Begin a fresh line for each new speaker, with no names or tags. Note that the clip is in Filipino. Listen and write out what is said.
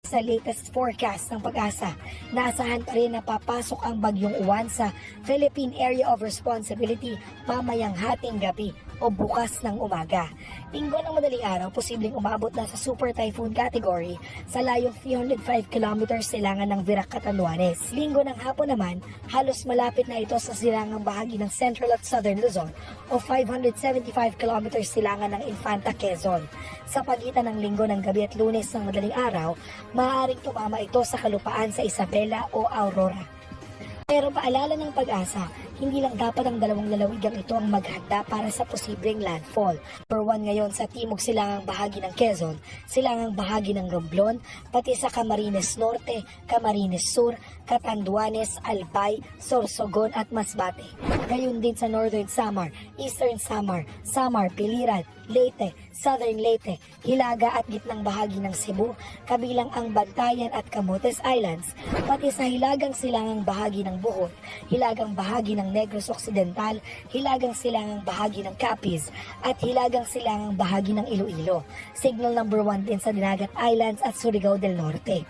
Sa latest forecast ng Pag-asa, naasahan pa rin na papasok ang bagyong Uwan sa Philippine Area of Responsibility mamayang hating gabi o bukas ng umaga. Linggo ng madaling araw, posibleng umabot na sa Super Typhoon category sa layong 305 kilometers silangan ng Virac, Catanduanes. Linggo ng hapon naman, halos malapit na ito sa silangang bahagi ng Central at Southern Luzon o 575 kilometers silangan ng Infanta, Quezon. Sa pagitan ng linggo ng gabi at Lunes ng madaling araw, maaaring tumama ito sa kalupaan sa Isabela o Aurora. Pero paalala ng Pag-asa, hindi lang dapat ang dalawang lalawigang ito ang maghanda para sa posibleng landfall. Number 1 ngayon sa timog silangang bahagi ng Quezon, silangang bahagi ng Romblon, pati sa Camarines Norte, Camarines Sur, Catanduanes, Albay, Sorsogon at Masbate. Gayon din sa Northern Samar, Eastern Samar, Samar, Piliran, Leyte, Southern Leyte, Hilaga at gitnang bahagi ng Cebu, kabilang ang Bantayan at Camotes Islands, pati sa hilagang silangang bahagi ng Bohol, hilagang bahagi ng Negros Occidental, hilagang silangang bahagi ng Capiz, at hilagang silangang bahagi ng Iloilo. Signal number 1 din sa Dinagat Islands at Surigao del Norte.